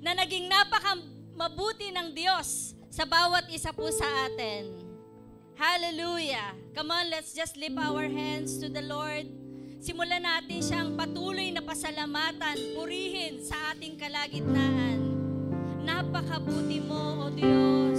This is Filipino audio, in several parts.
na naging napakamabuti ng Diyos sa bawat isa po sa atin. Hallelujah! Come on, let's just lift our hands to the Lord. Simulan natin siyang patuloy na pasalamatan, purihin sa ating kalagitnaan. Napakabuti mo, O Diyos.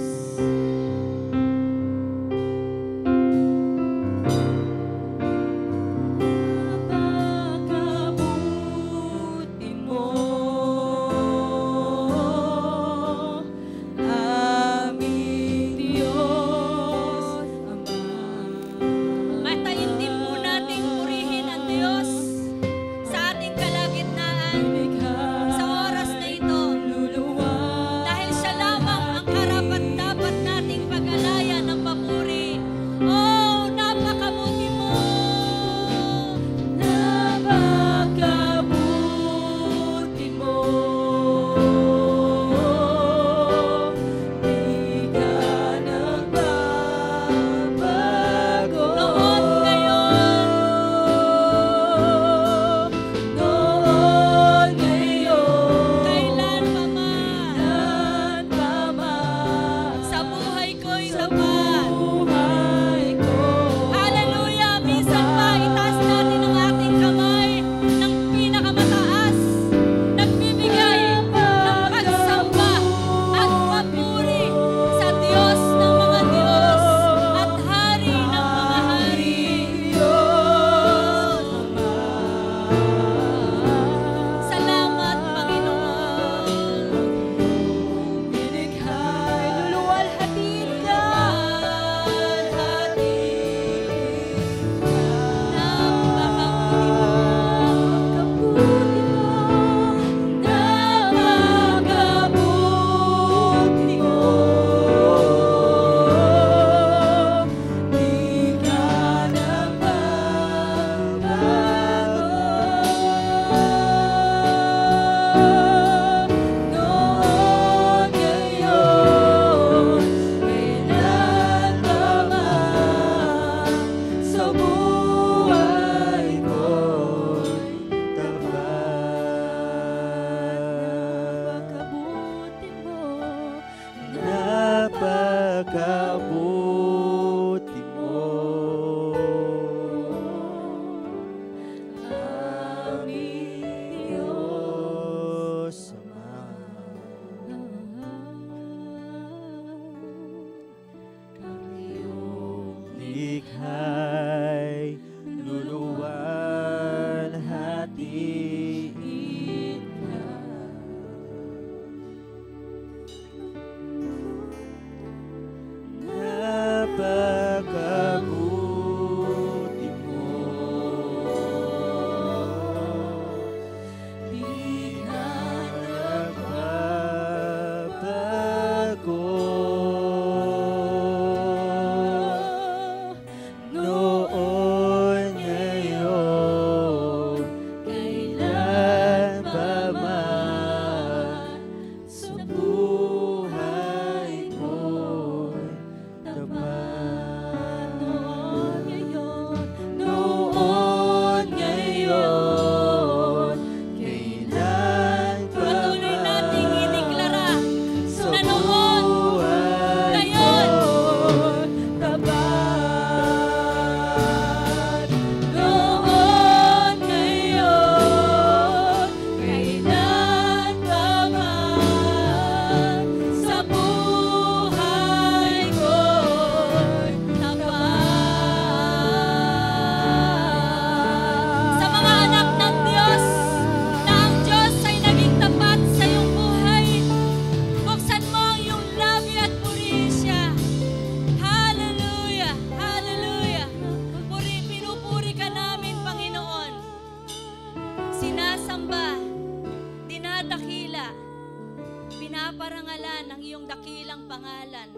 pinaparangalan ang iyong dakilang pangalan,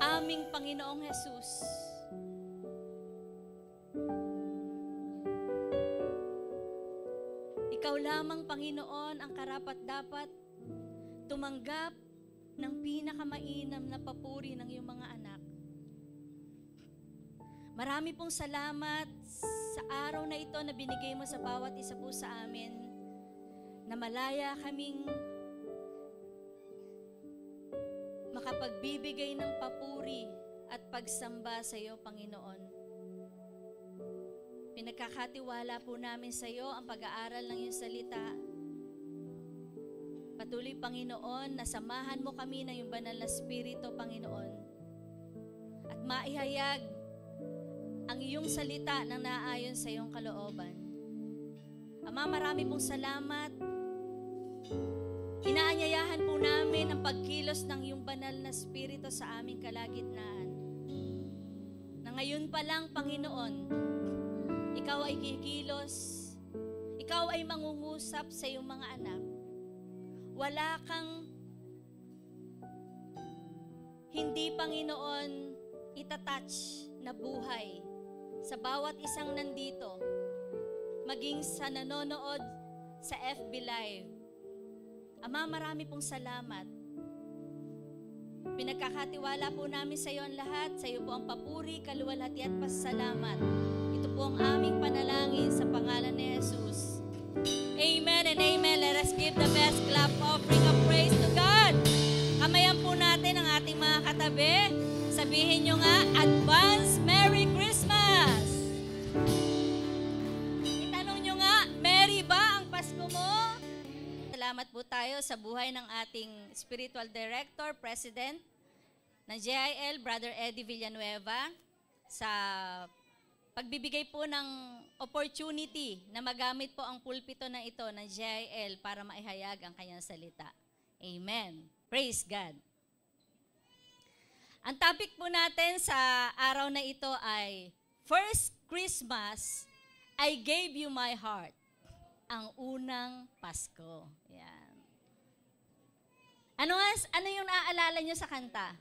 aming Panginoong Jesus. Ikaw lamang, Panginoon, ang karapat-dapat tumanggap ng pinakamainam na papuri ng iyong mga anak. Marami pong salamat sa araw na ito na binigay mo sa bawat isa po sa amin, na malaya kaming makapagbibigay ng papuri at pagsamba sa iyo, Panginoon. Pinagkakatiwala po namin sa iyo ang pag-aaral ng iyong salita. Patuloy, Panginoon, na samahan mo kami ng iyong banal na Espiritu, Panginoon. At maihayag ang iyong salita na naayon sa iyong kalooban. Ama, marami pong salamat. Inaanyayahan po namin ang pagkilos ng iyong banal na Espiritu sa aming kalagitnaan. Na ngayon pa lang, Panginoon, ikaw ay kikilos, ikaw ay mangungusap sa iyong mga anak. Wala kang hindi, Panginoon, itatouch na buhay sa bawat isang nandito, maging sa nanonood sa FB Live. Ama, marami pong salamat. Pinagkakatiwala po namin sa iyo ang lahat. Sa iyo po ang papuri, kaluwalhati at pasasalamat. Ito po ang aming panalangin sa pangalan ni Jesus. Amen and amen. Let us give the best clap offering of praise to God. Kamayan po natin ang ating mga katabi. Sabihin nyo nga, Advance Merry Christmas! Itanong nyo nga, Merry ba ang Pasko mo? Salamat po tayo sa buhay ng ating Spiritual Director, President ng JIL, Brother Eddie Villanueva, sa pagbibigay po ng opportunity na magamit po ang pulpito na ito ng JIL para maihayag ang kanyang salita. Amen. Praise God. Ang topic po natin sa araw na ito ay First Christmas, I Gave You My Heart. Ang unang Pasko. Yan. Ano yung naaalala nyo sa kanta?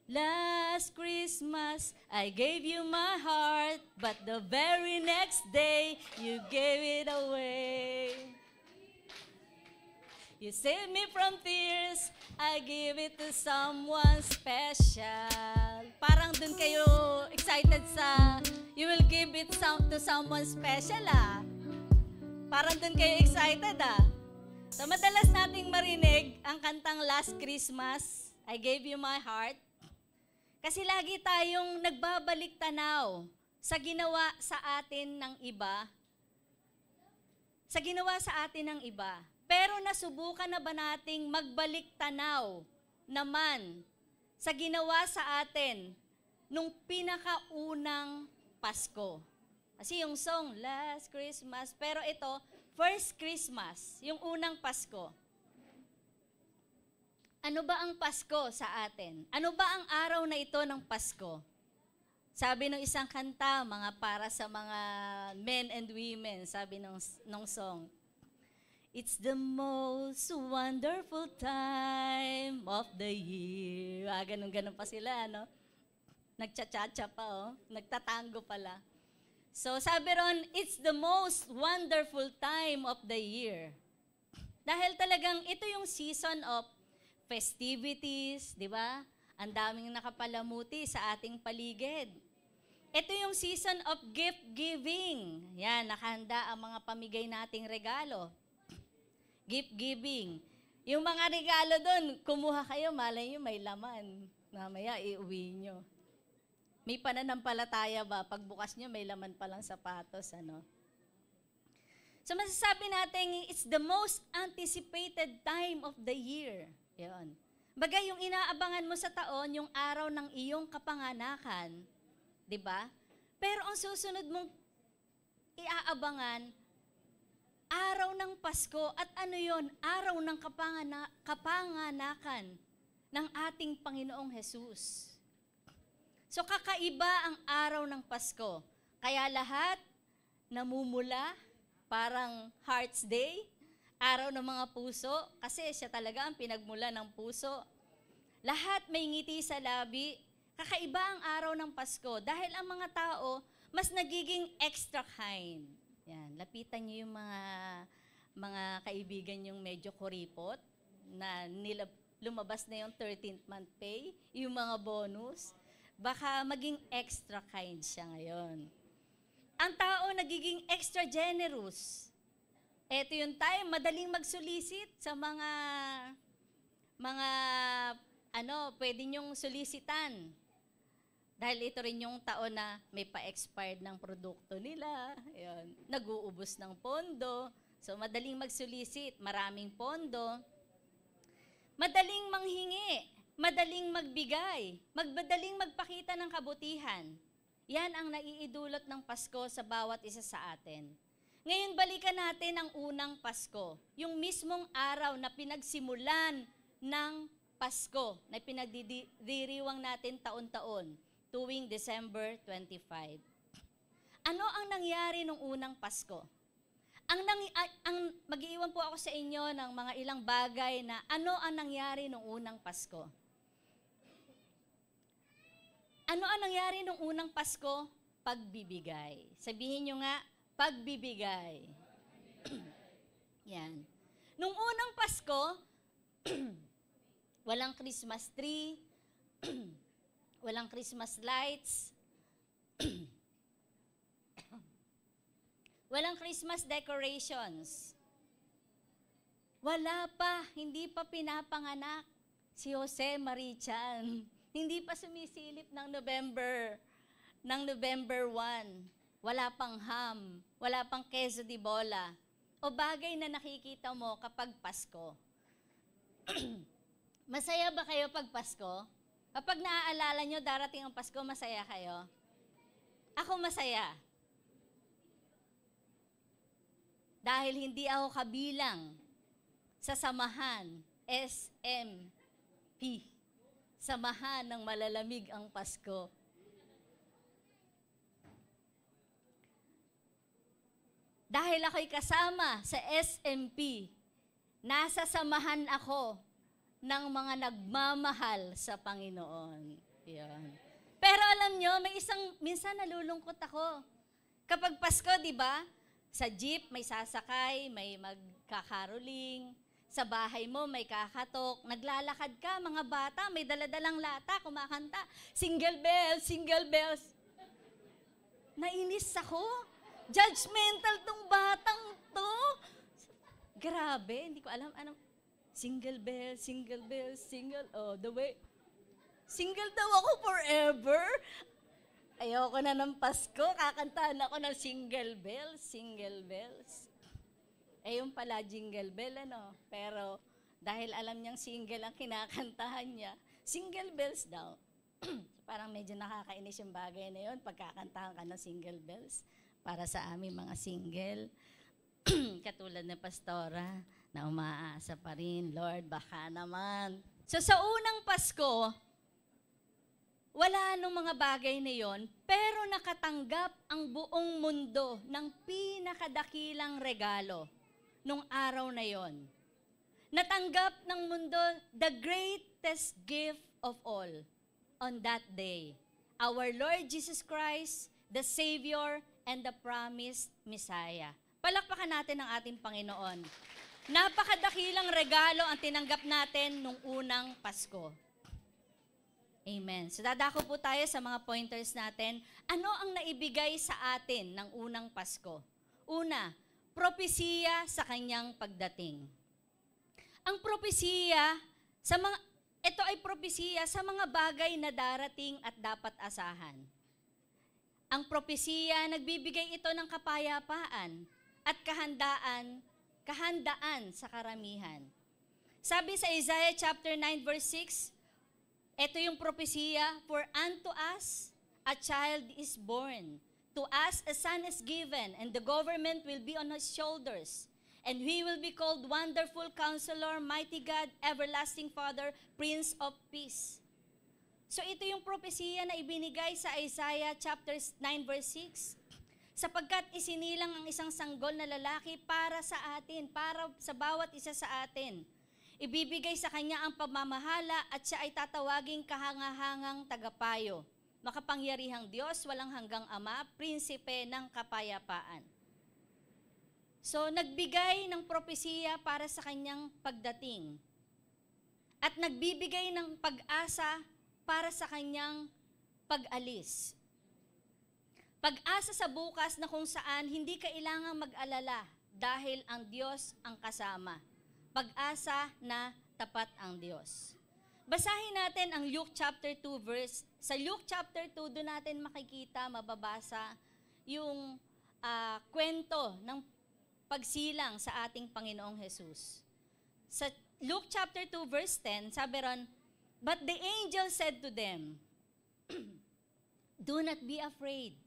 Last Christmas, I gave you my heart, but the very next day, you gave it away. You saved me from tears, I give it to someone special. Parang dun kayo excited sa, you will give it to someone special, ah. Parang dun kayo excited, ah. So, madalas nating marinig ang kantang Last Christmas, I Gave You My Heart. Kasi lagi tayong nagbabalik tanaw sa ginawa sa atin ng iba. Sa ginawa sa atin ng iba. Pero nasubukan na ba nating magbalik tanaw naman sa ginawa sa atin nung pinakaunang Pasko? Kasi yung song, Last Christmas, pero ito, First Christmas, yung unang Pasko. Ano ba ang Pasko sa atin? Ano ba ang araw na ito ng Pasko? Sabi ng isang kanta, mga para sa mga men and women, sabi ng song, it's the most wonderful time of the year. Ganun-ganun pa sila, no? Nagcha-cha-cha pa, oh. Nagtatango pala. So sabi ron, it's the most wonderful time of the year. Dahil talagang ito yung season of festivities, di ba? Ang daming nakapalamuti sa ating paligid. Ito yung season of gift giving. Yan, nakahanda ang mga pamigay nating regalo. Gift giving. Yung mga regalo doon, kumuha kayo, malay nyo may laman. Mamaya, iuwi nyo. May pananampalataya ba? Pagbukas nyo, may laman palang sapatos, ano? So, masasabi natin, it's the most anticipated time of the year. Yun. Bagay yung inaabangan mo sa taon, yung araw ng iyong kapanganakan. Di ba? Pero ang susunod mong iaabangan, araw ng Pasko. At ano yon? Araw ng kapanganakan ng ating Panginoong Jesus. So kakaiba ang araw ng Pasko. Kaya lahat namumula, parang Heart's Day, araw ng mga puso, kasi siya talaga ang pinagmula ng puso. Lahat may ngiti sa labi. Kakaiba ang araw ng Pasko dahil ang mga tao mas nagiging extra kind. Yan, lapitan niyo yung mga kaibigan yung medyo kuripot na lumabas na yung 13th month pay, yung mga bonus. Baka maging extra kind siya ngayon. Ang tao nagiging extra generous. Ito yung time, madaling magsolicit sa mga pwede nyong solicitan. Dahil ito rin yung taon na may pa-expired ng produkto nila. Ayun, nag-uubos ng pondo. So, madaling mag-solicit, maraming pondo. Madaling manghingi, madaling magbigay, madaling magpakita ng kabutihan. Yan ang naiidulot ng Pasko sa bawat isa sa atin. Ngayon, balikan natin ang unang Pasko. Yung mismong araw na pinagsimulan ng Pasko, na pinagdiriwang natin taon-taon, tuwing December 25. Ano ang nangyari nung unang Pasko? Mag-iiwan po ako sa inyo ng mga ilang bagay na ano ang nangyari nung unang Pasko. Ano ang nangyari nung unang Pasko? Pagbibigay. Sabihin nyo nga, pagbibigay. Yan. Nung unang Pasko, walang Christmas tree, walang Christmas lights, walang Christmas decorations. Wala pa, hindi pa pinapanganak si Jose Marichan. Hindi pa sumisilip ng November 1. Wala pang ham, wala pang queso de bola. O bagay na nakikita mo kapag Pasko. Masaya ba kayo pag Pasko? Kapag naaalala nyo, darating ang Pasko, masaya kayo? Ako masaya. Dahil hindi ako kabilang sa samahan, SMP. Samahan ng malalamig ang Pasko. Dahil ako'y kasama sa SMP, nasa samahan ako ng mga nagmamahal sa Panginoon. Yan. Pero alam nyo, minsan nalulungkot ako. Kapag Pasko, di ba? Sa jeep, may sasakay, may magkakaroling. Sa bahay mo, may kakatok. Naglalakad ka, mga bata, may daladalang lata, kumakanta. Single bells, single bells. Nainis ako. Judgmental tong batang to. Grabe, hindi ko alam anong single bells, single bells, single all the way. Single daw ako forever. Ayoko na ng Pasko, kakantahan ako ng single bells, single bells. Yung pala jingle bell, Pero dahil alam niyang single ang kinakantahan niya, single bells daw. Parang medyo nakakainis yung bagay na yun, pagkakantahan ka ng single bells para sa aming mga single. Katulad na pastora na umaasa pa rin, Lord, baka naman. So sa unang Pasko, wala nung mga bagay na yon, pero nakatanggap ang buong mundo ng pinakadakilang regalo nung araw na yon. Natanggap ng mundo the greatest gift of all on that day. Our Lord Jesus Christ, the Savior and the promised Messiah. Palakpakan natin ang ating Panginoon. Napakadakilang regalo ang tinanggap natin nung unang Pasko. Amen. So dadako po tayo sa mga pointers natin. Ano ang naibigay sa atin ng unang Pasko? Una, propesiya sa kanyang pagdating. Ang propesiya, ito ay propesiya sa mga bagay na darating at dapat asahan. Ang propesiya, nagbibigay ito ng kapayapaan at kahandaan sa karamihan. Sabi sa Isaiah chapter 9 verse 6, ito yung propesiya, for unto us a child is born, to us a son is given, and the government will be on his shoulders, and he will be called Wonderful Counselor, Mighty God, Everlasting Father, Prince of Peace. So ito yung propesiya na ibinigay sa Isaiah chapter 9 verse 6. Sapagkat isinilang ang isang sanggol na lalaki para sa atin, para sa bawat isa sa atin. Ibibigay sa kanya ang pamamahala at siya ay tatawaging kahangahangang tagapayo. Makapangyarihang Diyos, walang hanggang Ama, prinsipe ng kapayapaan. So nagbigay ng propesiya para sa kanyang pagdating. At nagbibigay ng pag-asa para sa kanyang pag-alis. Pag-asa sa bukas na kung saan hindi kailangang mag-alala dahil ang Diyos ang kasama. Pag-asa na tapat ang Diyos. Basahin natin ang Luke chapter 2 verse. Sa Luke chapter 2, doon natin makikita, mababasa yung kwento ng pagsilang sa ating Panginoong Jesus. Sa Luke chapter 2 verse 10, sabi ron, "But the angel said to them, do not be afraid.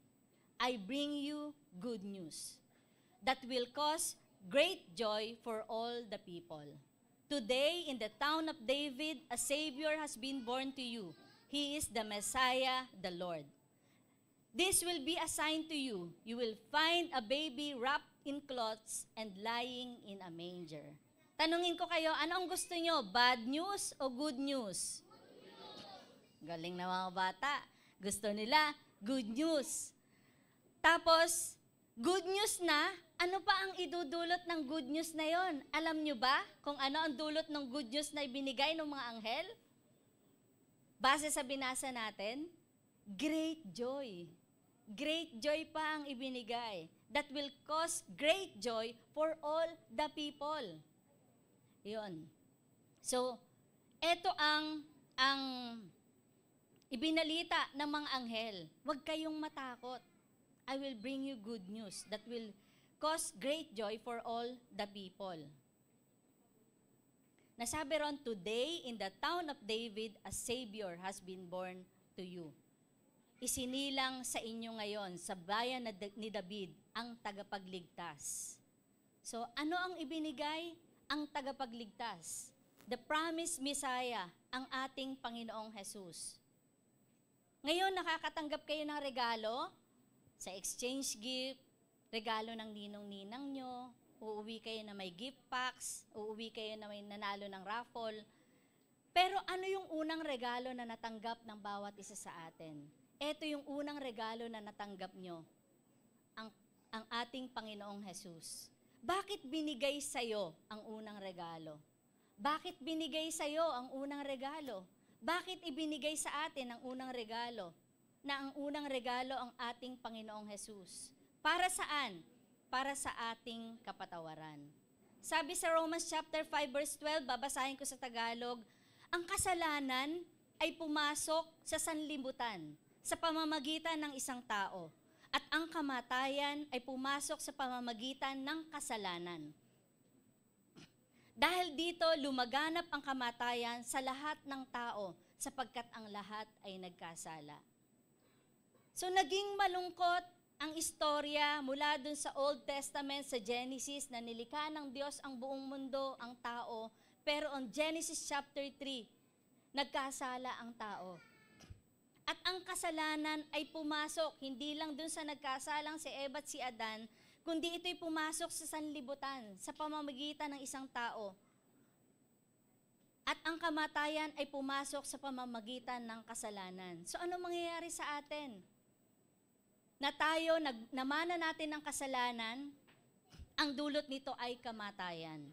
I bring you good news that will cause great joy for all the people. Today, in the town of David, a Savior has been born to you. He is the Messiah, the Lord. This will be a sign to you. You will find a baby wrapped in cloths and lying in a manger." Tanungin ko kayo, ano ang gusto nyo? Bad news o good news? Galing na mga bata. Gusto nila, good news. Tapos, good news na, ano pa ang idudulot ng good news na yon? Alam nyo ba kung ano ang dulot ng good news na ibinigay ng mga anghel? Base sa binasa natin, great joy. Great joy pa ang ibinigay that will cause great joy for all the people. Yun. So, eto ang ibinalita ng mga anghel. Huwag kayong matakot. I will bring you good news that will cause great joy for all the people. Nasabi ron, today in the town of David, a Savior has been born to you. Isinilang sa inyo ngayon, sa bayan ni David, ang tagapagligtas. So, ano ang ibinigay? Ang tagapagligtas. The promised Messiah, ang ating Panginoong Jesus. Ngayon, nakakatanggap kayo ng regalo sa exchange gift, regalo ng ninong-ninang nyo, uuwi kayo na may gift packs, uuwi kayo na may nanalo ng raffle. Pero ano yung unang regalo na natanggap ng bawat isa sa atin? Ito yung unang regalo na natanggap nyo, ang ating Panginoong Jesus. Bakit binigay sa'yo ang unang regalo? Bakit binigay sa'yo ang unang regalo? Bakit ibinigay sa atin ang unang regalo? Na ang unang regalo ang ating Panginoong Jesus. Para saan? Para sa ating kapatawaran. Sabi sa Romans chapter 5 verse 12, babasahin ko sa Tagalog, ang kasalanan ay pumasok sa sanlibutan sa pamamagitan ng isang tao, at ang kamatayan ay pumasok sa pamamagitan ng kasalanan. Dahil dito, lumaganap ang kamatayan sa lahat ng tao sapagkat ang lahat ay nagkasala. So naging malungkot ang istorya mula dun sa Old Testament, sa Genesis, na nilikha ng Diyos ang buong mundo, ang tao. Pero on Genesis chapter 3, nagkasala ang tao. At ang kasalanan ay pumasok, hindi lang dun sa nagkasalang si Eva at si Adan, kundi ito'y pumasok sa sanlibutan, sa pamamagitan ng isang tao. At ang kamatayan ay pumasok sa pamamagitan ng kasalanan. So ano mangyayari sa atin? Na tayo, namana natin ng kasalanan, ang dulot nito ay kamatayan.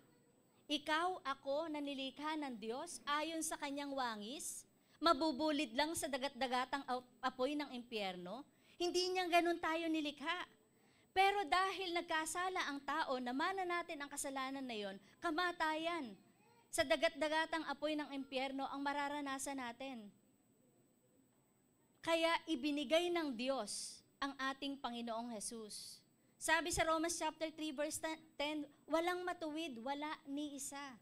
Ikaw, ako, na nilikha ng Diyos, ayon sa kanyang wangis, mabubulid lang sa dagat-dagatang apoy ng impyerno. Hindi niya ganun tayo nilikha. Pero dahil nagkasala ang tao, namana natin ang kasalanan na yon, kamatayan. Sa dagat-dagatang apoy ng impyerno ang mararanasan natin. Kaya ibinigay ng Diyos ang ating Panginoong Jesus. Sabi sa Romans chapter 3 verse 10, walang matuwid, wala ni isa.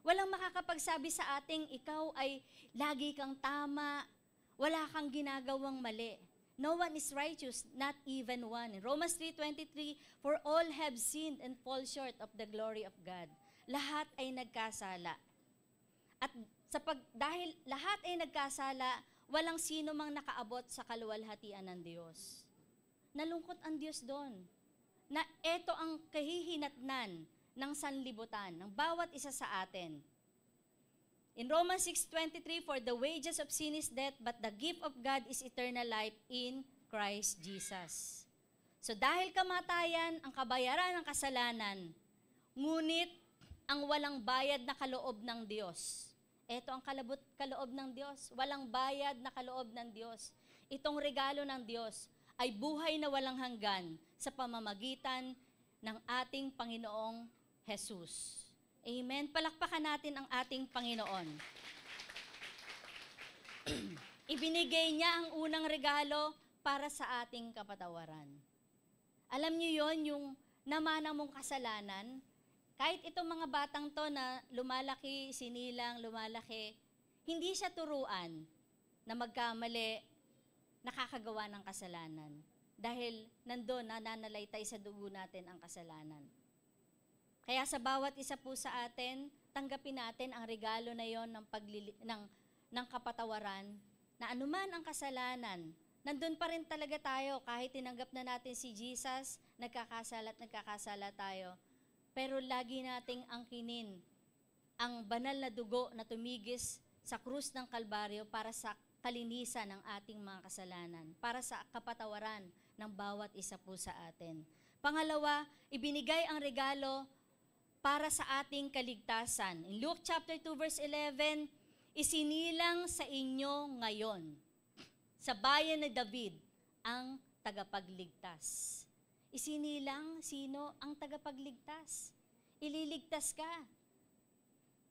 Walang makakapagsabi sa ating ikaw ay lagi kang tama, wala kang ginagawang mali. No one is righteous, not even one. Romans 3:23, for all have sinned and fall short of the glory of God. Lahat ay nagkasala. At dahil lahat ay nagkasala, walang sino mang nakaabot sa kaluwalhatian ng Diyos. Nalungkot ang Diyos doon. Na ito ang kahihinatnan ng sanlibutan, ng bawat isa sa atin. In Romans 6:23, for the wages of sin is death, but the gift of God is eternal life in Christ Jesus. So dahil kamatayan, ang kabayaran ng kasalanan, ngunit ang walang bayad na kaloob ng Diyos. Ito ang kaloob ng Diyos. Walang bayad na kaloob ng Diyos. Itong regalo ng Diyos ay buhay na walang hanggan sa pamamagitan ng ating Panginoong Jesus. Amen. Palakpakan natin ang ating Panginoon. ibinigay niya ang unang regalo para sa ating kapatawaran. Alam niyo yon, yung namana mong kasalanan, kahit itong mga batang to na lumalaki, sinilang, lumalaki, hindi siya turuan na magkamali, nakakagawa ng kasalanan. Dahil nandun, nananalaytay sa dugo natin ang kasalanan. Kaya sa bawat isa po sa atin, tanggapin natin ang regalo na yon ng kapatawaran, na anuman ang kasalanan, nandun pa rin talaga tayo kahit tinanggap na natin si Jesus, nagkakasala tayo. Pero lagi nating angkinin ang banal na dugo na tumigis sa krus ng Kalbaryo para sa kalinisan ng ating mga kasalanan, para sa kapatawaran ng bawat isa po sa atin. Pangalawa, ibinigay ang regalo para sa ating kaligtasan. In Luke chapter 2 verse 11, isinilang sa inyo ngayon, sa bayan ni David, ang tagapagligtas. Isinilang sino ang tagapagligtas? Ililigtas ka.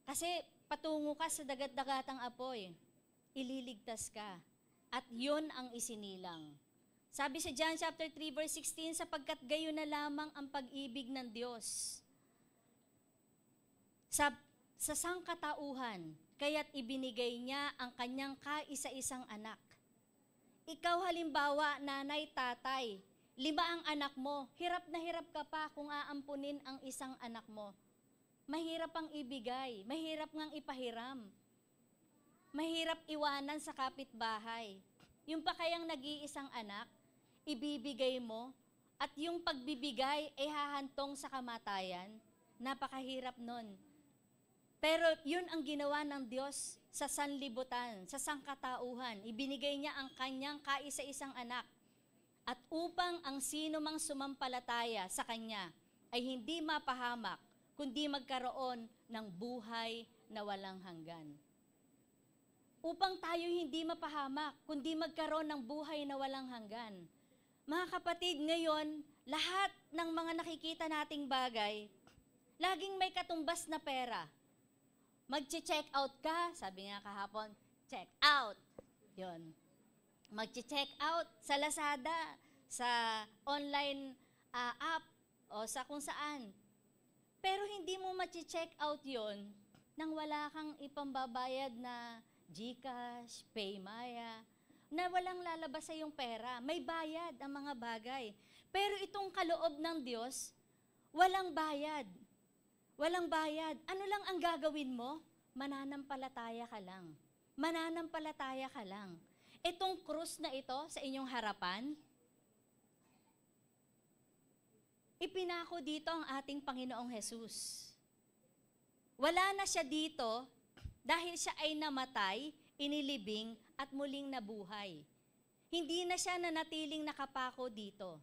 Kasi patungo ka sa dagat-dagatang apoy. Ililigtas ka. At yun ang isinilang. Sabi sa John chapter 3 verse 16, sapagkat gayon na lamang ang pag-ibig ng Diyos sa sangkatauhan, kaya't ibinigay niya ang kanyang kaisa-isang anak. Ikaw halimbawa, nanay, tatay, 5 ang anak mo, hirap na hirap ka pa kung aampunin ang isang anak mo. Mahirap ang ibigay, mahirap ngang ipahiram. Mahirap iwanan sa kapitbahay. Yung pa kayang nag-iisang anak, ibibigay mo, at yung pagbibigay ay hahantong sa kamatayan, napakahirap nun. Pero yun ang ginawa ng Diyos sa sanlibutan, sa sangkatauhan. Ibinigay niya ang kanyang kaisa-isang anak. At upang ang sino mang sumampalataya sa Kanya ay hindi mapahamak, kundi magkaroon ng buhay na walang hanggan. Upang tayo hindi mapahamak, kundi magkaroon ng buhay na walang hanggan. Mga kapatid, ngayon, lahat ng mga nakikita nating bagay, laging may katumbas na pera. Mag-check out ka, sabi nga kahapon, check out. Yun. Mag-check out sa Lazada, sa online app, o sa kung saan. Pero hindi mo ma-check out yon nang wala kang ipambabayad na GCash, Paymaya, na walang lalabas sa iyong pera. May bayad ang mga bagay. Pero itong kaloob ng Diyos, walang bayad. Walang bayad. Ano lang ang gagawin mo? Mananampalataya ka lang. Mananampalataya ka lang. Itong krus na ito sa inyong harapan, ipinako dito ang ating Panginoong Jesus. Wala na siya dito dahil siya ay namatay, inilibing, at muling nabuhay. Hindi na siya nanatiling nakapako dito.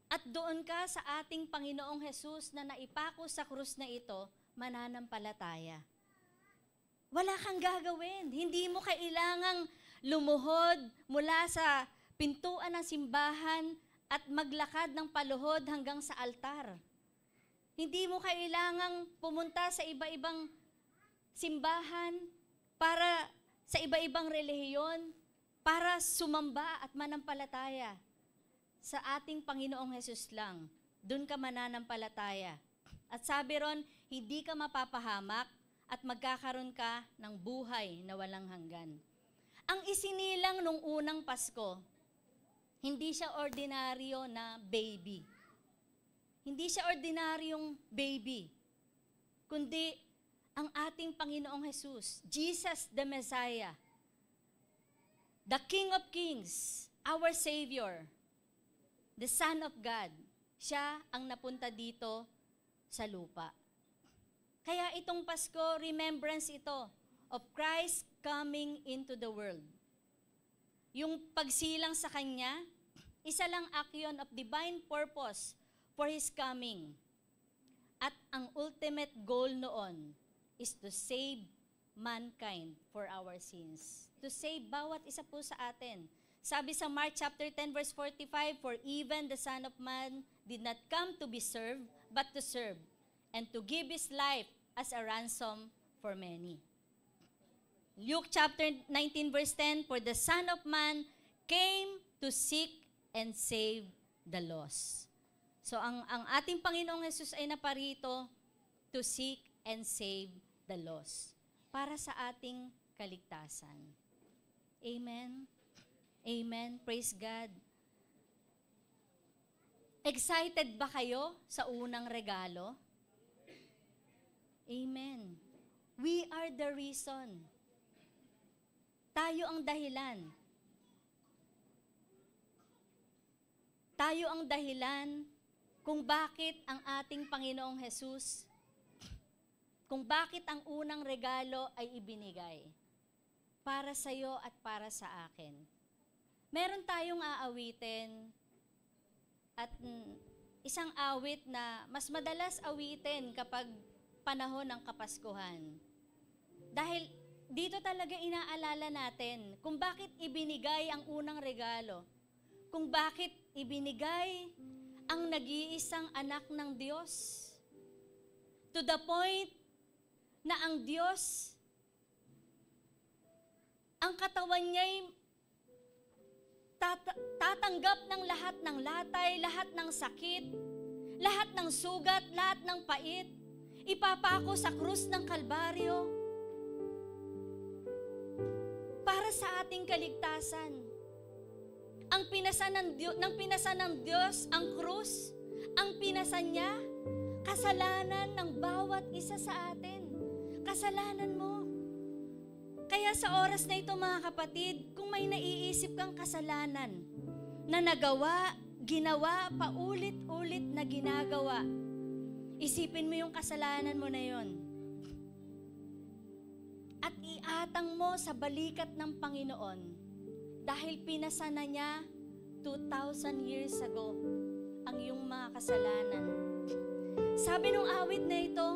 At doon ka sa ating Panginoong Jesus na naipako sa krus na ito, mananampalataya. Wala kang gagawin. Hindi mo kailangang lumuhod mula sa pintuan ng simbahan at maglakad ng paluhod hanggang sa altar. Hindi mo kailangang pumunta sa iba-ibang simbahan para sa iba-ibang relihiyon para sumamba at manampalataya. Sa ating Panginoong Hesus lang, doon ka mananampalataya. At sabi ron, hindi ka mapapahamak at magkakaroon ka ng buhay na walang hanggan. Ang isinilang nung unang Pasko, hindi siya ordinaryo na baby. Hindi siya ordinaryong baby, kundi ang ating Panginoong Jesus, Jesus the Messiah, the King of Kings, our Savior, the Son of God. Siya ang napunta dito sa lupa. Kaya itong Pasko, remembrance ito of Christ coming into the world. Yung pagsilang sa Kanya, isa lang action of divine purpose for His coming. At ang ultimate goal noon is to save mankind for our sins. To save bawat isa po sa atin. Sabi sa Mark chapter 10 verse 45, for even the Son of Man did not come to be served, but to serve, and to give His life as a ransom for many. Luke chapter 19 verse 10, for the Son of Man came to seek and save the lost. So ang ating Panginoong Jesus ay naparito to seek and save the lost para sa ating kaligtasan. Amen. Amen. Praise God. Excited ba kayo sa unang regalo? Amen. We are the reason. Tayo ang dahilan. Tayo ang dahilan kung bakit ang ating Panginoong Jesus, kung bakit ang unang regalo ay ibinigay para sa iyo at para sa akin. Meron tayong aawitin at isang awit na mas madalas awitin kapag panahon ng Kapaskuhan. Dahil dito talaga inaalala natin kung bakit ibinigay ang unang regalo, kung bakit ibinigay ang nag-iisang anak ng Diyos. To the point na ang Diyos, ang katawan niya'y tatanggap ng lahat ng latay, lahat ng sakit, lahat ng sugat, lahat ng pait, ipapako sa krus ng Kalbaryo para sa ating kaligtasan. Ang pinasan ng Diyos, ang krus, ang pinasan niya, kasalanan ng bawat isa sa atin. Kasalanan mo. Kaya sa oras na ito mga kapatid, kung may naiisip kang kasalanan na nagawa, ginawa, paulit-ulit na ginagawa, isipin mo yung kasalanan mo na yon. At iatang mo sa balikat ng Panginoon dahil pinasa na niya 2,000 years ago ang iyong mga kasalanan. Sabi nung awit na ito,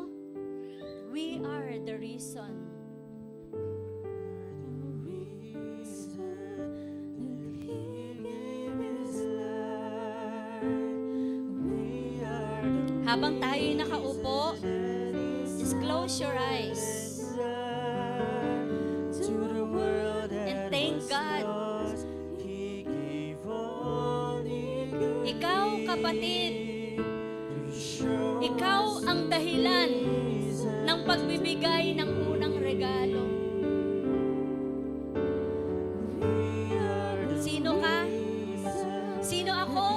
we are the reason. Habang tayo'y nakaupo, just close your eyes. And thank God. Ikaw, kapatid, ikaw ang dahilan ng pagbibigay ng unang regalo. Sino ka? Sino ako?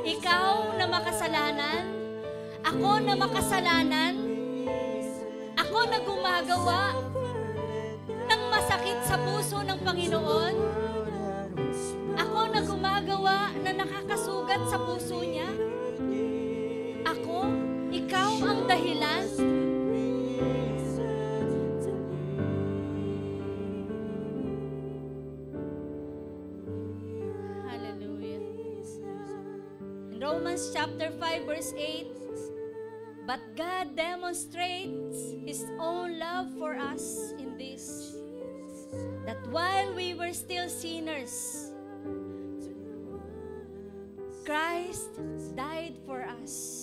Ikaw na makasalanan, ako na makasalanan, ako na gumagawa ng masakit sa puso ng Panginoon, ako na gumagawa na nakakasugat sa puso niya, ako, ikaw ang dahilan. Romans chapter 5 verse 8, but God demonstrates His own love for us in this, that while we were still sinners, Christ died for us.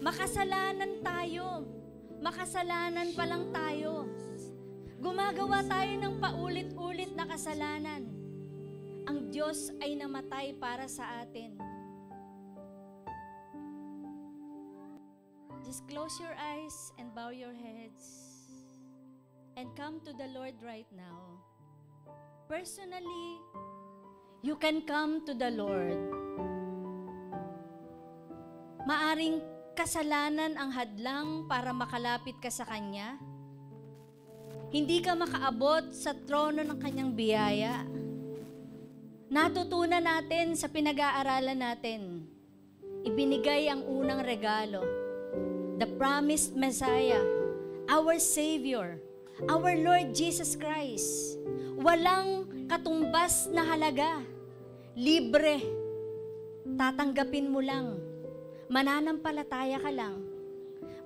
Makasalanan tayo, makasalanan pa lang tayo, gumagawa tayo ng paulit-ulit na kasalanan. Ang Diyos ay namatay para sa atin. Just close your eyes and bow your heads and come to the Lord right now. Personally, you can come to the Lord. Maaring kasalanan ang hadlang para makalapit ka sa Kanya. Hindi ka makaabot sa trono ng Kanyang biyaya. Natutunan natin sa pinag-aaralan natin, ibinigay ang unang regalo, the promised Messiah, our Savior, our Lord Jesus Christ. Walang katumbas na halaga, libre, tatanggapin mo lang, mananampalataya ka lang,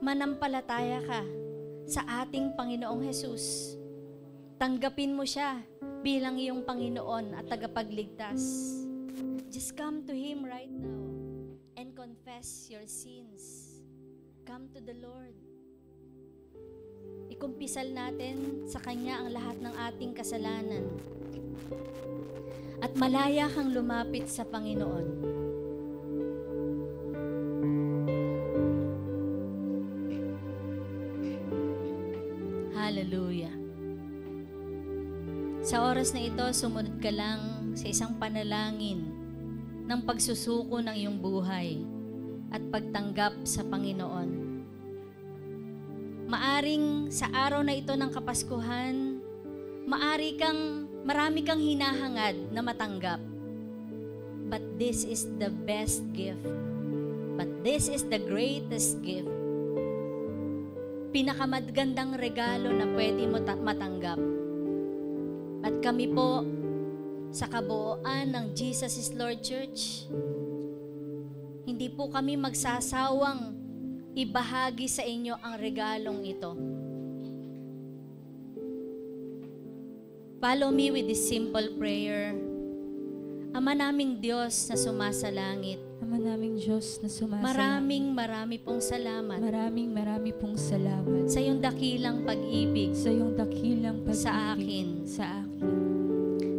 manampalataya ka sa ating Panginoong Jesus. Tanggapin mo siya bilang iyong Panginoon at tagapagligtas. Just come to Him right now and confess your sins. Come to the Lord. ikumpisal natin sa Kanya ang lahat ng ating kasalanan. At malaya kang lumapit sa Panginoon. Hallelujah. Sa oras na ito, sumunod ka lang sa isang panalangin ng pagsusuko ng iyong buhay at pagtanggap sa Panginoon. Maaring sa araw na ito ng Kapaskuhan, marami kang hinahangad na matanggap. But this is the best gift. But this is the greatest gift. Pinakamagandang regalo na pwede mo matanggap. At kami po, sa kabuuan ng Jesus is Lord Church, hindi po kami magsasawang ibahagi sa inyo ang regalong ito. Follow me with this simple prayer. Ama naming Diyos na sumasalangit, Ama naming Diyos na sumasalangit, marami pong salamat marami pong salamat sa iyong dakilang pag-ibig sa iyong dakilang pag-ibig sa akin.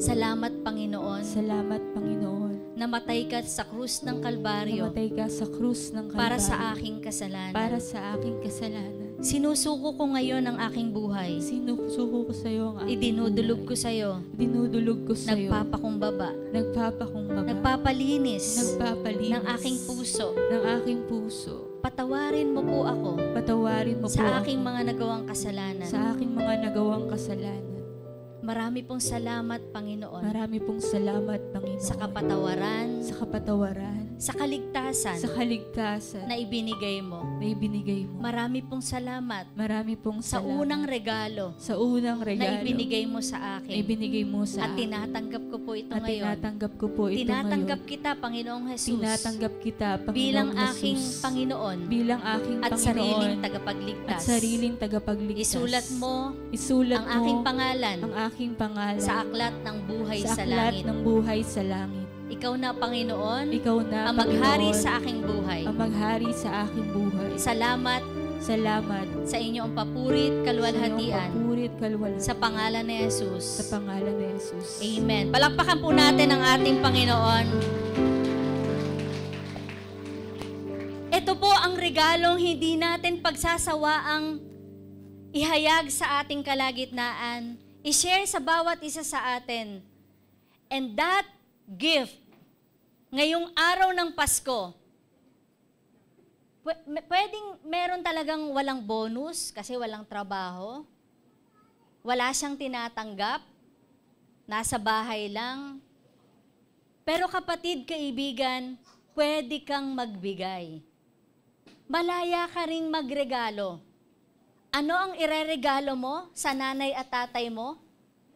Salamat, Panginoon, Salamat, Panginoon, namatay ka sa krus ng Kalbaryo namatay ka sa krus ng Kalbaryo para sa aking kasalanan. para sa aking kasalanan. Sinusuko ko ngayon ang aking buhay. Sinusuko ko sa iyo ang aking Idinudulog ko buhay. sa iyo. Dinudulog ko sa iyo. Nagpapakumbaba. Nagpapakumbaba. Nagpapalinis Nagpapalinis ng aking puso. ng aking puso. Patawarin mo po ako Patawarin mo po sa ako aking mga nagawang kasalanan. sa aking mga nagawang kasalanan. Marami pong salamat, Panginoon, Marami pong salamat, Panginoon, sa kapatawaran, sa kapatawaran, sa kaligtasan sa kaligtasan na ibinigay mo. na ibinigay mo. Marami pong salamat Marami pong sa salamat unang regalo sa unang na regalo ibinigay mo sa na akin. ibinigay mo sa At akin. tinatanggap ko po ito At ngayon. tinatanggap ko po ito Tinatanggap ngayon. kita, Panginoong Jesus, Tinatanggap kita, Panginoong bilang aking Jesus, Panginoon bilang aking at Panginoon sariling at tagapagligtas. sariling tagapagligtas. Isulat mo Isulat ang mo aking pangalan ang aking pangalan sa aklat ng buhay sa sa aklat langit. ng buhay sa langit. Ikaw na, Panginoon, Ikaw na, ang maghari Panginoon, sa aking buhay. ang maghari sa aking buhay. Salamat Salamat sa inyong papurit, sa iyong kaluwalhatian papurit, kalwalhatian, sa pangalan ni Jesus. sa pangalan ni Jesus. Amen. Palakpakan po natin ang ating Panginoon. Ito po ang regalong hindi natin pagsasawaang ihayag sa ating kalagitnaan, i-share sa bawat isa sa atin. And that gift, ngayong araw ng Pasko, pwedeng meron talagang walang bonus kasi walang trabaho, wala siyang tinatanggap, nasa bahay lang. Pero kapatid, kaibigan, pwede kang magbigay. Malaya ka ring magregalo. Ano ang ireregalo mo sa nanay at tatay mo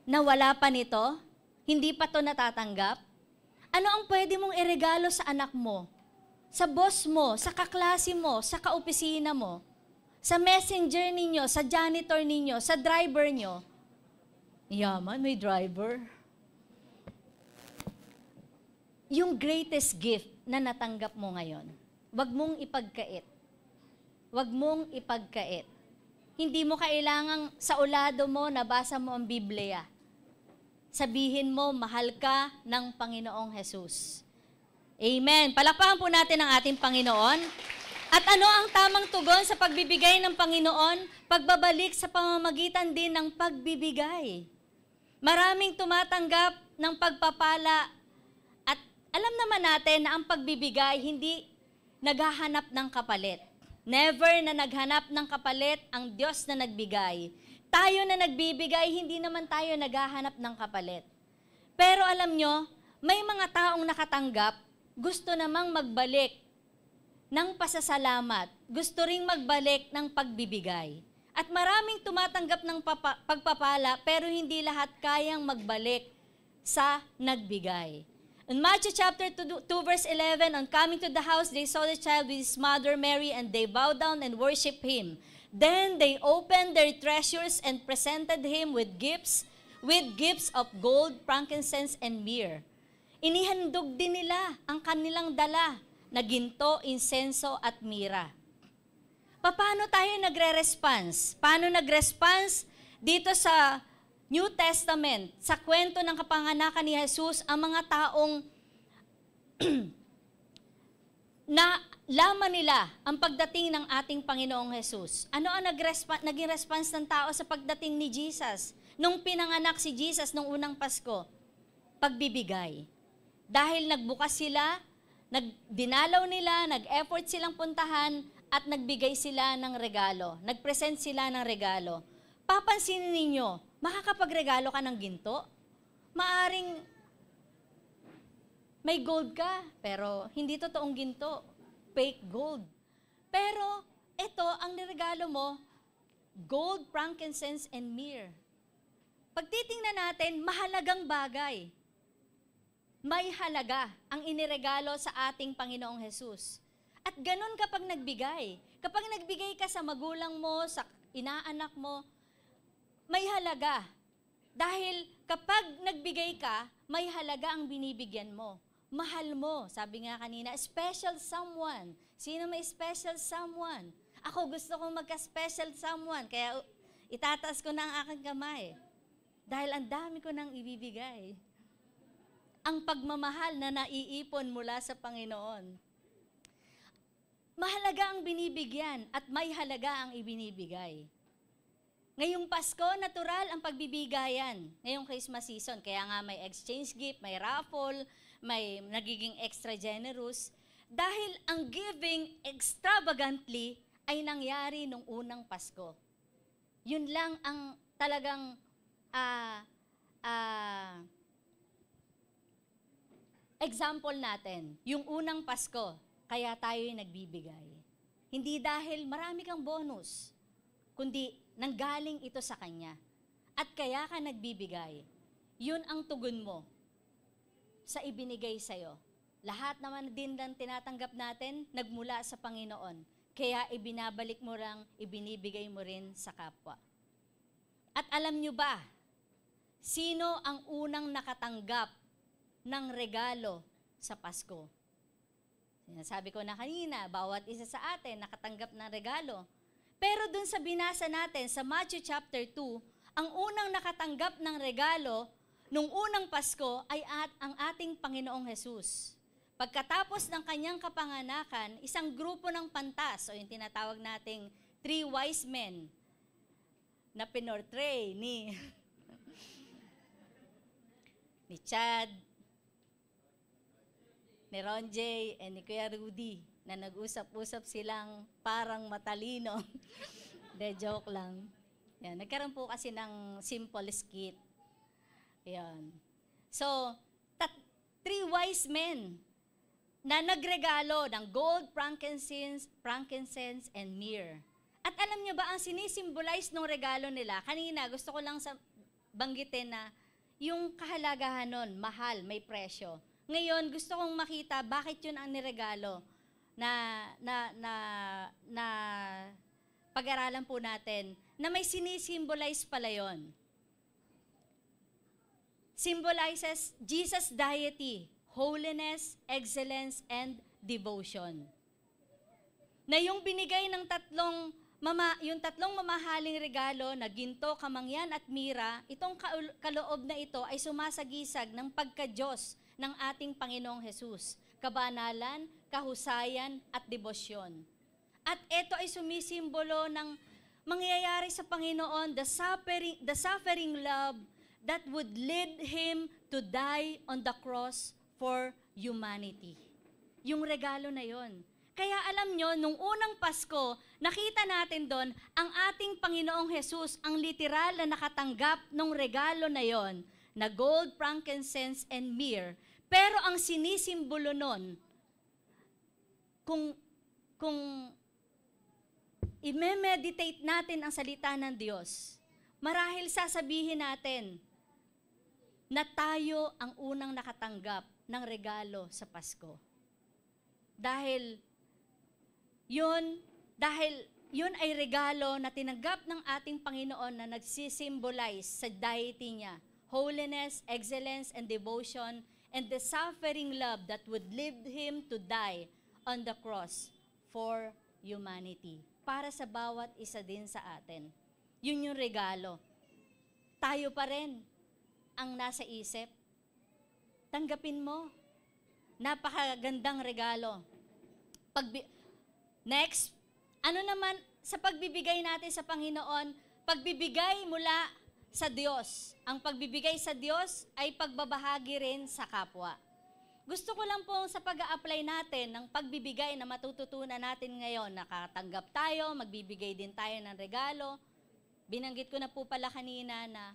na wala pa nito? Hindi pa to natatanggap? Ano ang pwede mong iregalo sa anak mo? Sa boss mo, sa kaklase mo, sa kaopisina mo, sa messenger ninyo, sa janitor ninyo, sa driver nyo? Yaman, may driver. Yung greatest gift na natanggap mo ngayon, wag mong ipagkait. Wag mong ipagkait. Hindi mo kailangang sa ulado mo, nabasa mo ang Biblia. Sabihin mo, mahal ka ng Panginoong Jesus. Amen. Palakpakan po natin ang ating Panginoon. At ano ang tamang tugon sa pagbibigay ng Panginoon? Pagbabalik sa pamamagitan din ng pagbibigay. Maraming tumatanggap ng pagpapala at alam naman natin na ang pagbibigay hindi naghahanap ng kapalit. Never na naghanap ng kapalit ang Diyos na nagbigay. Tayo na nagbibigay, hindi naman tayo naghahanap ng kapalit. Pero alam nyo, may mga taong nakatanggap, gusto namang magbalik ng pasasalamat. Gusto ring magbalik ng pagbibigay. At maraming tumatanggap ng pagpapala, pero hindi lahat kayang magbalik sa nagbigay. In Matthew chapter 2 verse 11, on coming to the house, they saw the child with his mother Mary, and they bowed down and worshiped him. Then they opened their treasures and presented him with gifts of gold, frankincense, and myrrh. Inihandog din nila ang kanilang dala na ginto, insenso, at mira. Paano tayo nagre-response? Paano nag-response dito sa New Testament, sa kwento ng kapanganakan ni Jesus, ang mga taong na laman nila ang pagdating ng ating Panginoong Jesus. Ano ang naging response ng tao sa pagdating ni Jesus? Nung pinanganak si Jesus nung unang Pasko, pagbibigay. Dahil nagbukas sila, dinalaw nila, nag-effort silang puntahan, at nagbigay sila ng regalo. Nag-present sila ng regalo. Papansinin ninyo, makakapagregalo ka ng ginto? Maaring may gold ka, pero hindi totoong ginto. Fake gold. Pero ito, ang niregalo mo, gold, frankincense, and myrrh. Pag titingnan natin, mahalagang bagay. May halaga ang iniregalo sa ating Panginoong Jesus. At ganun kapag nagbigay. Kapag nagbigay ka sa magulang mo, sa inaanak mo, may halaga. Dahil kapag nagbigay ka, may halaga ang binibigyan mo. Mahal mo. Sabi nga kanina, special someone. Sino may special someone? Ako gusto kong magka-special someone, kaya itataas ko na ang aking kamay. Dahil ang dami ko nang ibibigay. Ang pagmamahal na naiipon mula sa Panginoon. Mahalaga ang binibigyan at may halaga ang ibinibigay. Ngayong Pasko, natural ang pagbibigayan. Ngayong Christmas season, kaya nga may exchange gift, may raffle, may nagiging extra generous. Dahil ang giving extravagantly ay nangyari nung unang Pasko. Yun lang ang talagang example natin. Yung unang Pasko, kaya tayo'y nagbibigay. Hindi dahil marami kang bonus, kundi nanggaling ito sa Kanya. At kaya ka nagbibigay. Yun ang tugon mo sa ibinigay sa'yo. Lahat naman din ng tinatanggap natin, nagmula sa Panginoon. Kaya ibinabalik mo lang, ibinibigay mo rin sa kapwa. At alam nyo ba, sino ang unang nakatanggap ng regalo sa Pasko? Sinasabi ko na kanina, bawat isa sa atin nakatanggap ng regalo. Pero dun sa binasa natin sa Matthew chapter 2, ang unang nakatanggap ng regalo nung unang Pasko ay ang ating Panginoong Jesus. Pagkatapos ng kanyang kapanganakan, isang grupo ng pantas, o yung tinatawag nating 3 wise men, na pinortray ni Chad, ni Ron J, and ni Kuya Rudy, na nag-usap-usap silang parang matalino. De, joke lang. Yan, nagkaroon po kasi ng simple skit. Yan. So, 3 wise men na nagregalo ng gold, frankincense, and myrrh. At alam niyo ba, ang sinisimbolize ng regalo nila, kanina gusto ko lang banggitin na yung kahalagahan nun, mahal, may presyo. Ngayon, gusto kong makita bakit yun ang niregalo na pag-aralan po natin, na may sinisimbolize pala yun. Symbolizes Jesus' deity, holiness, excellence, and devotion. Na yung binigay ng yung tatlong mamahaling regalo na ginto, kamangyan at mira, itong kaloob na ito ay sumasagisag ng pagka-Diyos ng ating Panginoong Jesus. Kabanalan, kahusayan, at debosyon. At ito ay sumisimbolo ng mangyayari sa Panginoon, the suffering love that would lead Him to die on the cross for humanity. Yung regalo na yon. Kaya alam nyo, nung unang Pasko, nakita natin doon ang ating Panginoong Jesus, ang literal na nakatanggap ng regalo na yon, na gold, frankincense, and myrrh. Pero ang sinisimbolo nun, kung i-meditate natin ang salita ng Diyos, marahil sasabihin natin na tayo ang unang nakatanggap ng regalo sa Pasko. Dahil yun ay regalo na tinanggap ng ating Panginoon na nagsisimbolize sa deity niya, holiness, excellence, and devotion, and the suffering love that would lead Him to die on the cross for humanity. Para sa bawat isa din sa atin. Yun yung regalo. Tayo pa rin ang nasa isip. Tanggapin mo. Napakagandang regalo. Next, ano naman sa pagbibigay natin sa Panginoon, pagbibigay mula sa Diyos. Ang pagbibigay sa Diyos ay pagbabahagi rin sa kapwa. Gusto ko lang po sa pag-a-apply natin ng pagbibigay na matututunan natin ngayon. Nakatanggap tayo, magbibigay din tayo ng regalo. Binanggit ko na po pala kanina na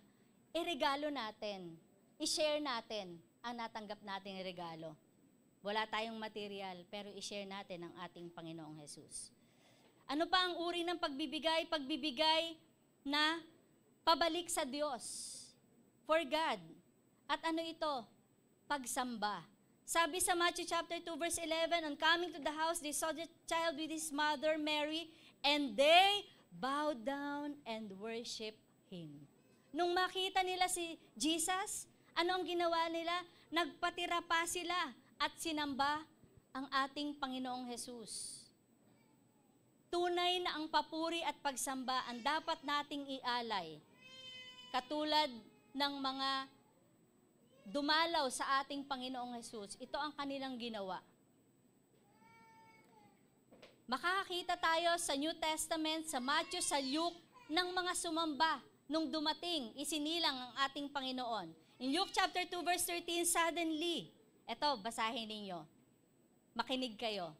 iregalo natin, i-share natin ang natanggap nating regalo. Wala tayong material, pero i-share natin ang ating Panginoong Jesus. Ano pa ang uri ng pagbibigay? Pagbibigay na pabalik sa Diyos, for God. At ano ito? Pagsamba. Sabi sa Matthew chapter 2 verse 11, on coming to the house, they saw the child with his mother Mary, and they bowed down and worshiped Him. Nung makita nila si Jesus, ano ang ginawa nila? Nagpatira pa sila at sinamba ang ating Panginoong Jesus. Tunay na ang papuri at pagsamba ang dapat nating ialay. Katulad ng mga dumalaw sa ating Panginoong Jesus, ito ang kanilang ginawa. Makakakita tayo sa New Testament, sa Matthew, sa Luke, ng mga sumamba nung dumating, isinilang ang ating Panginoon. In Luke chapter 2 verse 13, suddenly, eto, basahin ninyo. Makinig kayo.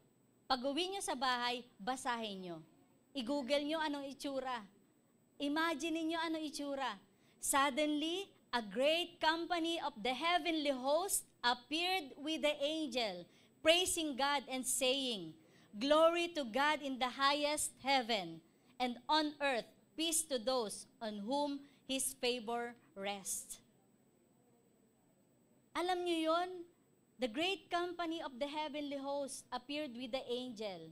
Pag-uwi nyo sa bahay, basahin nyo. I-google nyo anong itsura. Imagine niyo anong itsura. Suddenly, a great company of the heavenly host appeared with the angel, praising God and saying, Glory to God in the highest heaven, and on earth, peace to those on whom His favor rests. Alam niyo yon? The great company of the heavenly host appeared with the angel,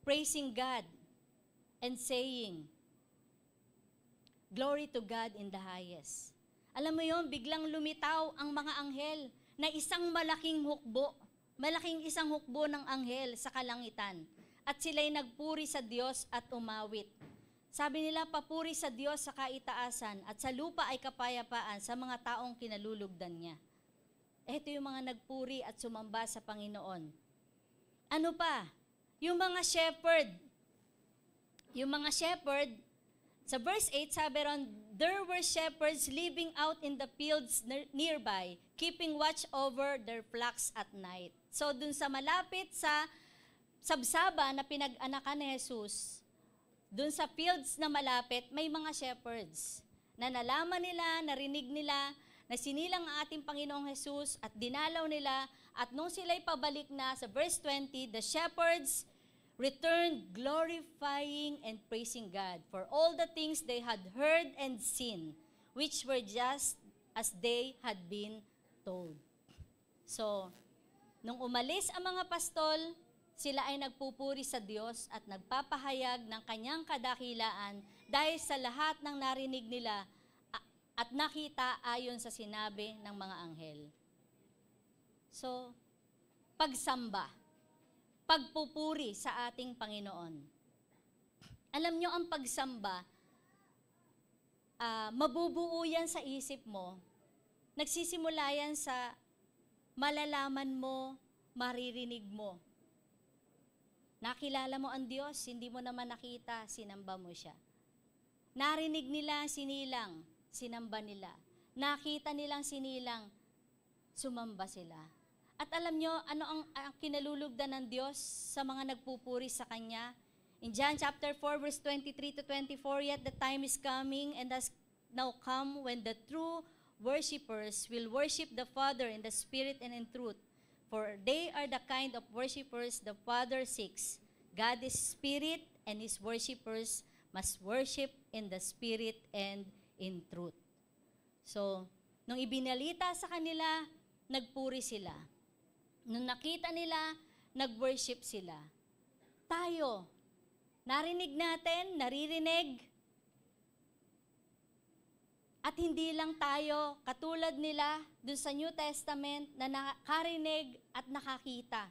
praising God and saying, Glory to God in the highest. Alam mo yon, biglang lumitaw ang mga anghel na isang malaking isang hukbo ng anghel sa kalangitan. At sila'y nagpuri sa Diyos at umawit. Sabi nila, papuri sa Diyos sa kaitaasan at sa lupa ay kapayapaan sa mga taong kinalulugdan niya. Ito yung mga nagpuri at sumamba sa Panginoon. Ano pa? Yung mga shepherd, sa verse 8, sabi ron, there were shepherds living out in the fields nearby, keeping watch over their flocks at night. So, dun sa malapit sa sabsaba na pinag-anakan ni Jesus, dun sa fields na malapit, may mga shepherds na nalaman nila, narinig nila, na sinilang ang ating Panginoong Jesus at dinalaw nila. At nung sila'y pabalik na, sa verse 20, the shepherds returned glorifying and praising God for all the things they had heard and seen, which were just as they had been told. So, nung umalis ang mga pastol, sila ay nagpupuri sa Diyos at nagpapahayag ng kanyang kadakilaan dahil sa lahat ng narinig nila at nakita ayon sa sinabi ng mga anghel. So, pagsamba, pagpupuri sa ating Panginoon. Alam nyo, ang pagsamba, mabubuo yan sa isip mo. Nagsisimula yan sa malalaman mo, maririnig mo. Nakilala mo ang Diyos, hindi mo naman nakita, sinamba mo siya. Narinig nila, sinilang, sinamba nila. Nakita nilang sinilang, sumamba sila. At alam nyo, ano ang kinalulugdan ng Diyos sa mga nagpupuri sa Kanya? In John chapter 4, verse 23 to 24, yet the time is coming and has now come when the true worshipers will worship the Father in the Spirit and in truth. For they are the kind of worshipers the Father seeks. God is Spirit, and His worshipers must worship in the Spirit and in truth. So, nung ibinalita sa kanila, nagpuri sila. Nung nakita nila, nag-worship sila. Tayo, narinig natin, naririnig, at hindi lang tayo, katulad nila dun sa New Testament na nakarinig at nakakita.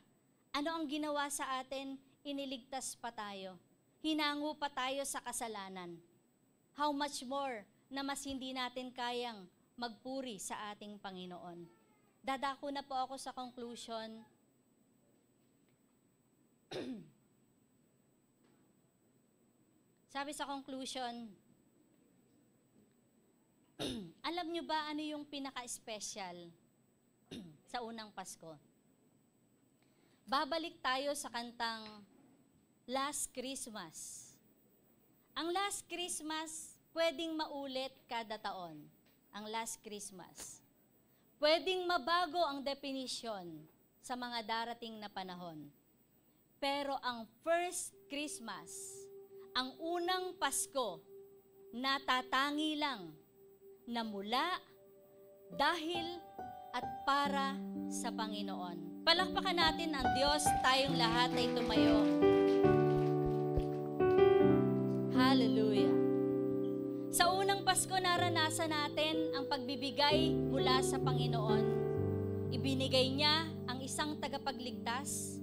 Ano ang ginawa sa atin? iniligtas pa tayo. Hinango pa tayo sa kasalanan. How much more na mas hindi natin kayang magpuri sa ating Panginoon. Dadako na po ako sa conclusion. Sabi sa conclusion, alam nyo ba ano yung pinaka-special sa unang Pasko? Babalik tayo sa kantang Last Christmas. Ang Last Christmas, pwedeng maulit kada taon. Ang Last Christmas. Pwedeng mabago ang definition sa mga darating na panahon. Pero ang first Christmas, ang unang Pasko, natatangi lang na mula, dahil, at para sa Panginoon. Palakpakan natin ang Diyos, tayong lahat ay tumayo. Hallelujah. Sa unang Pasko, naranasan natin ang pagbibigay mula sa Panginoon. Ibinigay niya ang isang tagapagligtas.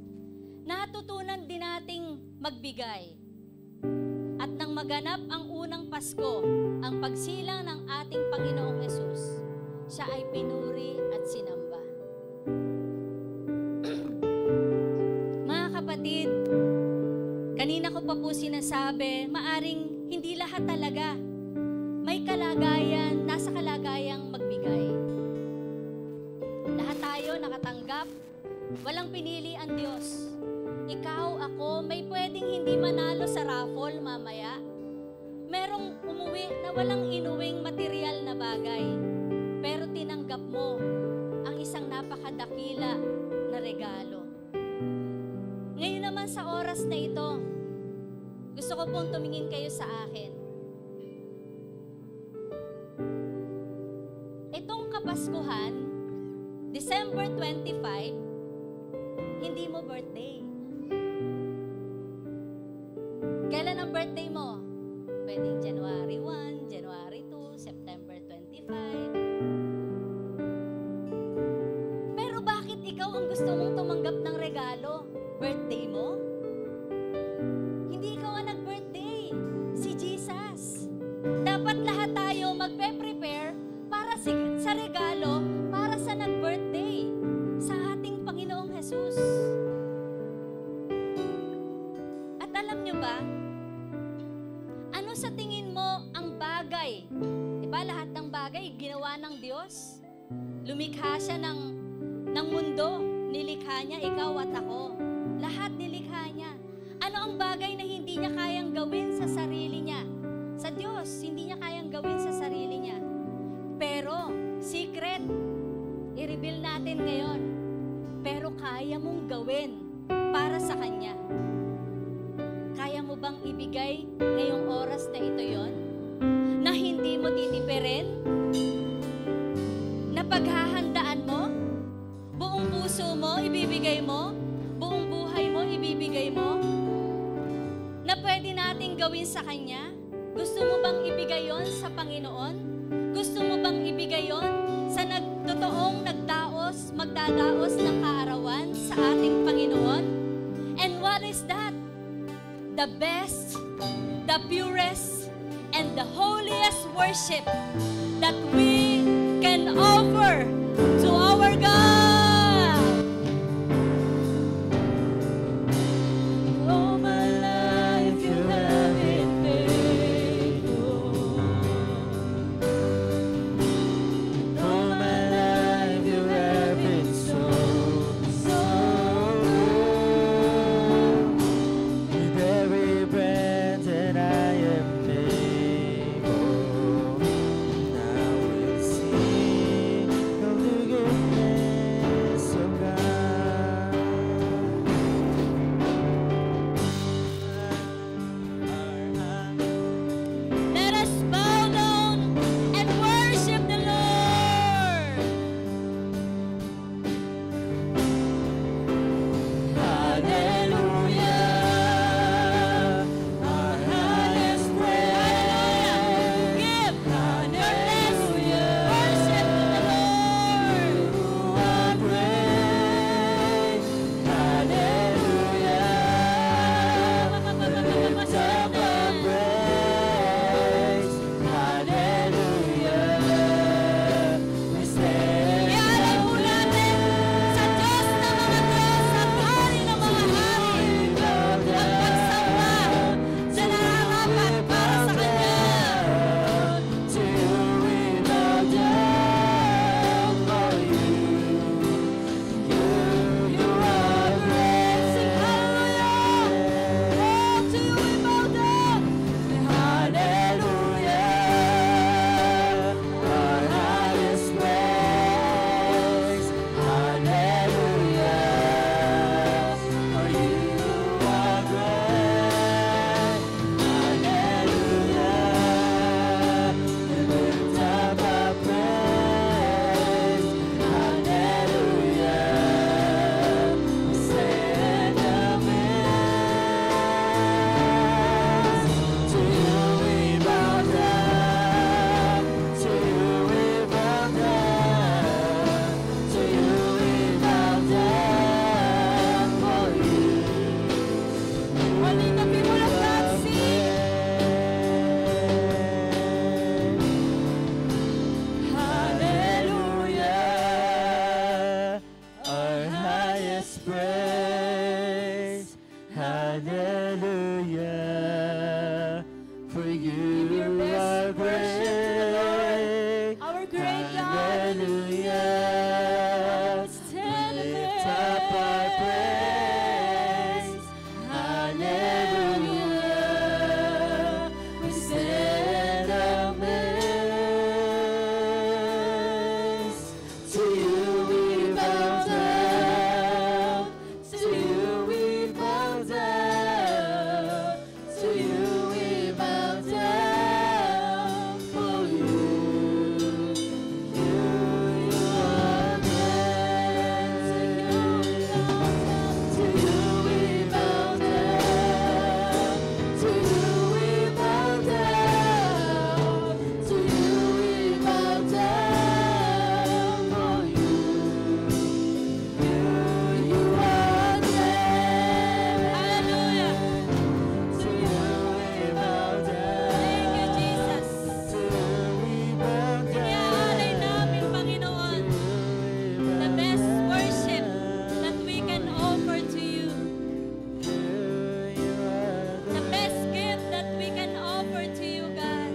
Natutunan din nating magbigay. At nang maganap ang unang Pasko, ang pagsilang ng ating Panginoong Hesus, siya ay pinuri at sinamba. Mga kapatid, kanina ko pa po sinasabi, maaring hindi lahat talaga may kalagayan, nasa kalagayang magbigay. Lahat tayo nakatanggap, walang pinili ang Diyos. Ikaw, ako, may pwedeng hindi manalo sa raffle mamaya. Merong umuwi na walang inuwing material na bagay. Pero tinanggap mo ang isang napakadakila na regalo. Ngayon naman sa oras na ito, gusto ko pong tumingin kayo sa akin. Itong Kapaskuhan, December 25, hindi mo birthday. Kailan ang birthday mo? Pwedeng January 1, January 2, September 25. Pero bakit ikaw ang gusto mong tumanggap ng regalo? Birthday mo? Hindi ikaw ang nag-birthday. Si Jesus. Dapat lahat tayo magpe-prepare para sa regalo, para sa nag-birthday, sa ating Panginoong Hesus. At alam nyo ba, ano sa tingin mo ang bagay? Diba lahat ng bagay ginawa ng Diyos? Lumikha siya ng mundo, nilikha niya ikaw at ako. Lahat nilikha niya. Ano ang bagay na hindi niya kayang gawin sa sarili niya? Sa Diyos, hindi niya kayang gawin sa sarili niya. Pero, secret, i-reveal natin ngayon. Pero kaya mong gawin para sa Kanya. Kaya mo bang ibigay ngayong oras na ito yon? Na hindi mo titipirin? Na paghahandaan mo? Buong puso mo, ibibigay mo? Buong buhay mo, ibibigay mo? Na pwede nating gawin sa Kanya? Gusto mo bang ibigay yon sa Panginoon? Gusto mo bang ibigay yon sa totoong magdadaos ng kaarawan sa ating Panginoon? And what is that? The best, the purest, and the holiest worship that we can offer to our God. All my life you have been faithful. All my life you have been so good. With every breath that I am able, I will sing of the goodness Hallelujah. For Give your you best are worship to the Lord, great. our great God. Hallelujah. Stand Lift up our praise. Hallelujah. We stand amazed. To you we bow down. To you we bow down. To you we bow down. For you are great. To you we bow down. To you we bow down. To you we bow down. For you are great. Hallelujah. To you we bow down. Thank you, Jesus. To you we bow down. Iaalay namin, Panginoon, the best worship that we can offer to you. The best gift that we can offer to you, God.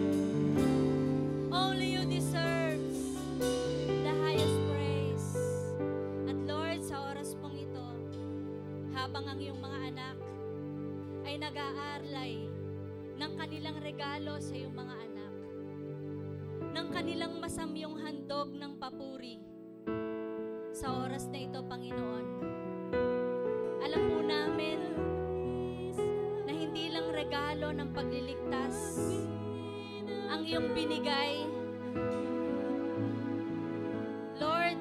Only you deserve the highest praise. At Lord, sa oras pong ito, habang ang iyong mga anak ay nag-aarlay ng kanilang regalo sa iyong mga anak, ng kanilang masamyong handog ng papuri, sa oras na ito, Panginoon, alam po namin na hindi lang regalo ng pagliligtas ang iyong binigay. Lord,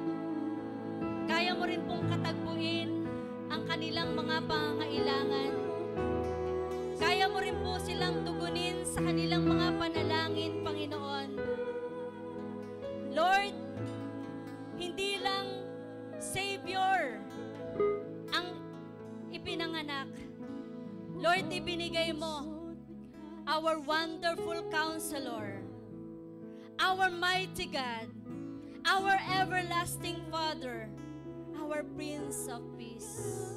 kaya mo rin pong katagpuin ang kanilang mga pangangailangan. Kaya mo rin po silang tugunin sa kanilang mga panalangin, Panginoon. Lord, hindi lang Savior ang ipinanganak. Lord, ibinigay mo our wonderful Counselor, our mighty God, our everlasting Father, our Prince of Peace.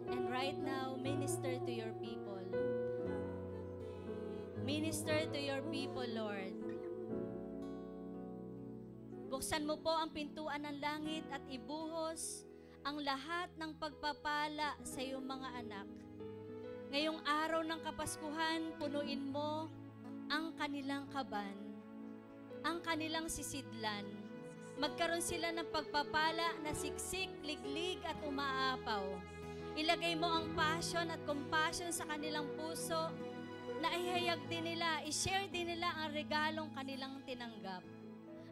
And right now, minister to your people. Minister to your people, Lord. Buksan mo po ang pintuan ng langit at ibuhos ang lahat ng pagpapala sa iyong mga anak. Ngayong araw ng Kapaskuhan, punuin mo ang kanilang kaban, ang kanilang sisidlan. Magkaroon sila ng pagpapala na siksik, liglig at umaapaw. Ilagay mo ang passion at compassion sa kanilang puso na ihayag din nila, i-share din nila ang regalong kanilang tinanggap.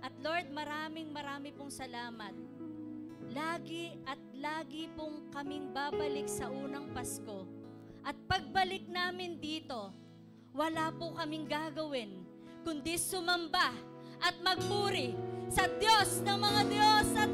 At Lord, marami pong salamat. Lagi at lagi pong kaming babalik sa unang Pasko. At pagbalik namin dito, wala po kaming gagawin, kundi sumamba at magpuri sa Diyos ng mga Diyos at